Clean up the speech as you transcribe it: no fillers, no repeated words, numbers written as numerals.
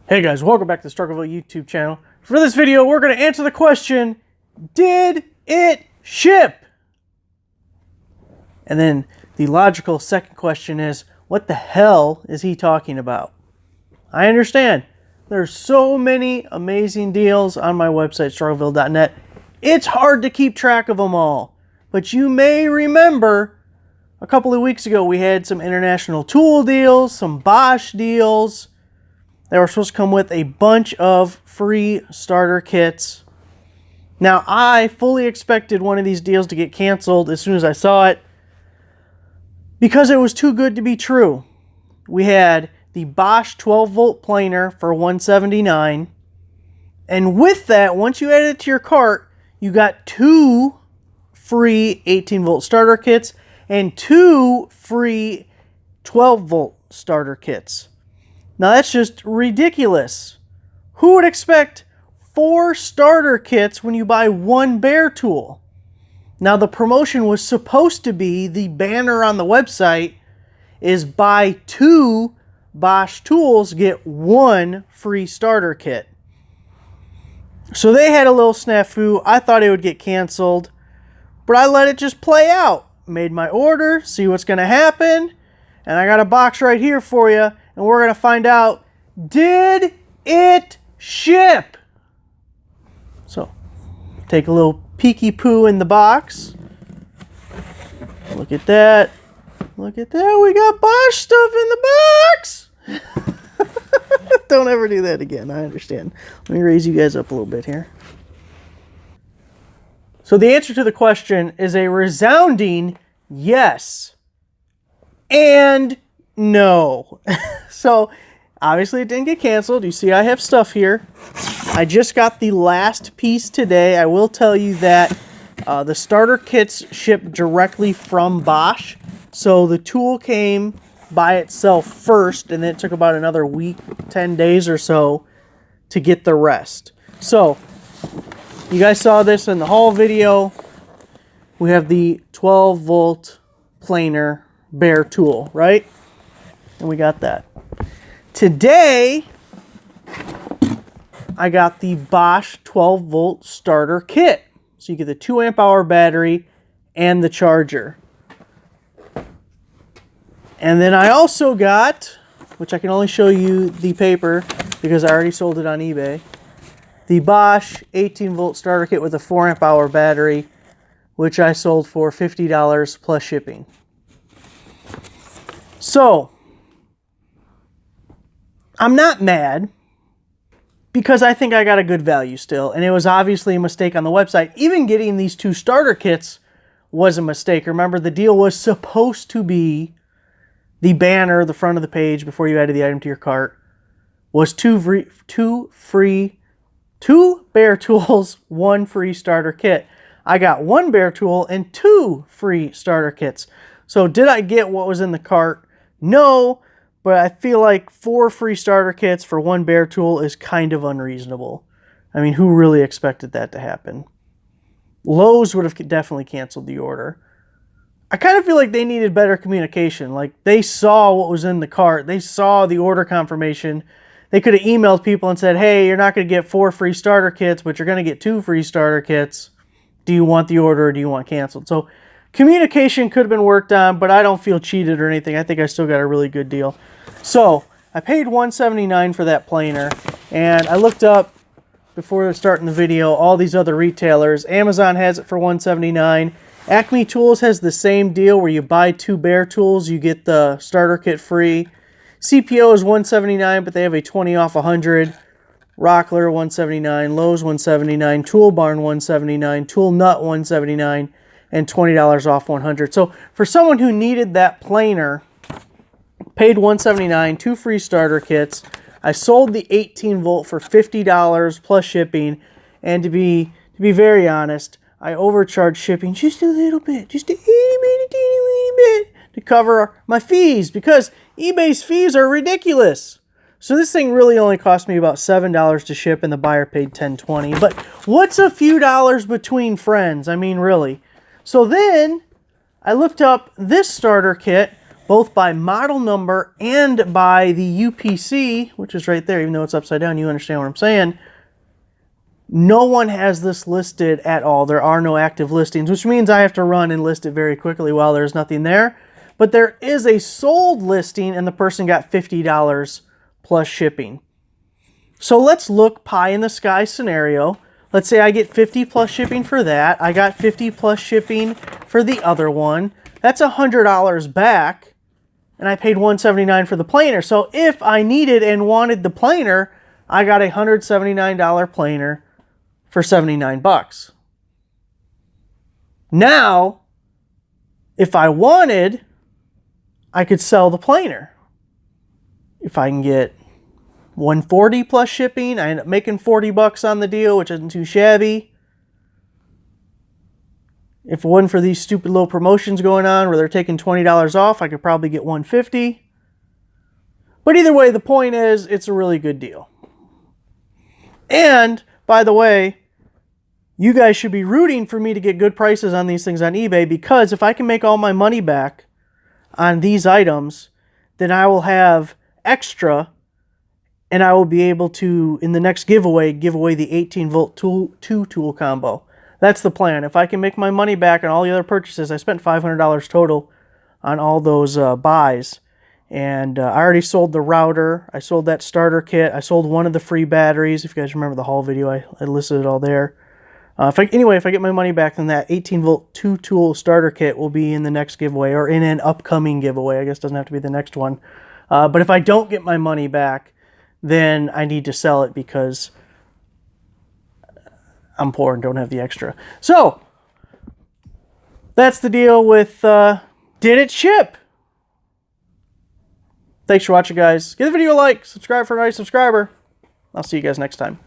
Hey guys, welcome back to the Struggleville YouTube channel. For this video, we're going to answer the question, did it ship? And then the logical second question is, what the hell is he talking about? I understand. There's so many amazing deals on my website, struggleville.net. It's hard to keep track of them all. But you may remember a couple of weeks ago, we had some international tool deals, some Bosch deals. They were supposed to come with a bunch of free starter kits. Now, I fully expected one of these deals to get canceled as soon as I saw it because it was too good to be true. We had the Bosch 12-volt planer for $179. And with that, once you add it to your cart, you got 2 free 18-volt starter kits and 2 free 12-volt starter kits. Now that's just ridiculous. Who would expect 4 starter kits when you buy 1 bare tool? Now the promotion was supposed to be, the banner on the website is buy 2 Bosch tools, get 1 free starter kit. So they had a little snafu. I thought it would get canceled, but I let it just play out. Made my order, see what's going to happen, and I got a box right here for you. And we're going to find out, did it ship? So, take a little peeky poo in the box. Look at that. Look at that. We got Bosch stuff in the box. Don't ever do that again. I understand. Let me raise you guys up a little bit here. So the answer to the question is a resounding yes and no. So, obviously it didn't get canceled. You see I have stuff here. I just got the last piece today. I will tell you that the starter kits ship directly from Bosch. So, the tool came by itself first, and then it took about another week, 10 days or so to get the rest. So, you guys saw this in the haul video. We have the 12-volt planer bare tool, right? And we got that. Today, I got the Bosch 12-volt starter kit. So you get the 2 amp hour battery and the charger. And then I also got, which I can only show you the paper because I already sold it on eBay, the Bosch 18-volt starter kit with a 4 amp hour battery, which I sold for $50 plus shipping. So, I'm not mad because I think I got a good value still, and it was obviously a mistake on the website. Even getting these 2 starter kits was a mistake. Remember, the deal was supposed to be the banner, the front of the page before you added the item to your cart, was 2 bare tools, 1 free starter kit. I got 1 bare tool and 2 free starter kits. So did I get what was in the cart? No. But I feel like 4 free starter kits for 1 bare tool is kind of unreasonable. I mean, who really expected that to happen? Lowe's would have definitely canceled the order. I kind of feel like they needed better communication. Like, they saw what was in the cart. They saw the order confirmation. They could have emailed people and said, hey, you're not going to get 4 free starter kits, but you're going to get 2 free starter kits. Do you want the order or do you want canceled? So, communication could have been worked on, but I don't feel cheated or anything. I think I still got a really good deal. So, I paid $179 for that planer, and I looked up, before starting the video, all these other retailers. Amazon has it for $179. Acme Tools has the same deal where you buy 2 bare tools, you get the starter kit free. CPO is $179, but they have a 20 off 100. Rockler $179, Lowe's $179, Tool Barn $179, Tool Nut $179, and $20 off 100. So for someone who needed that planer, paid $179, 2 free starter kits. I sold the 18-volt for $50 plus shipping, and to be very honest, I overcharged shipping just a little bit, just a teeny bit to cover my fees because eBay's fees are ridiculous. So this thing really only cost me about $7 to ship, and the buyer paid $10.20. But what's a few dollars between friends? I mean, really. So then I looked up this starter kit both by model number and by the UPC, which is right there, even though it's upside down, you understand what I'm saying. No one has this listed at all. There are no active listings, which means I have to run and list it very quickly while there's nothing there. But there is a sold listing and the person got $50 plus shipping. So let's look pie in the sky scenario. Let's say I get 50 plus shipping for that. I got 50 plus shipping for the other one. That's $100 back, and I paid $179 for the planer. So if I needed and wanted the planer, I got a $179 planer for 79 bucks. Now, if I wanted, I could sell the planer. If I can get 140 plus shipping, I end up making 40 bucks on the deal, which isn't too shabby. If it wasn't for these stupid little promotions going on where they're taking $20 off, I could probably get 150. But either way, the point is, it's a really good deal. And, by the way, you guys should be rooting for me to get good prices on these things on eBay, because if I can make all my money back on these items, then I will have extra, and I will be able to, in the next giveaway, give away the 18-volt 2-tool combo. That's the plan. If I can make my money back on all the other purchases, I spent $500 total on all those buys. And I already sold the router. I sold that starter kit. I sold one of the free batteries. If you guys remember the haul video, I listed it all there. Anyway, if I get my money back, then that 18-volt 2-tool starter kit will be in the next giveaway, or in an upcoming giveaway. I guess it doesn't have to be the next one. But if I don't get my money back, then I need to sell it because I'm poor and don't have the extra. So, that's the deal with Did It Ship? Thanks for watching, guys. Give the video a like, subscribe for a nice subscriber. I'll see you guys next time.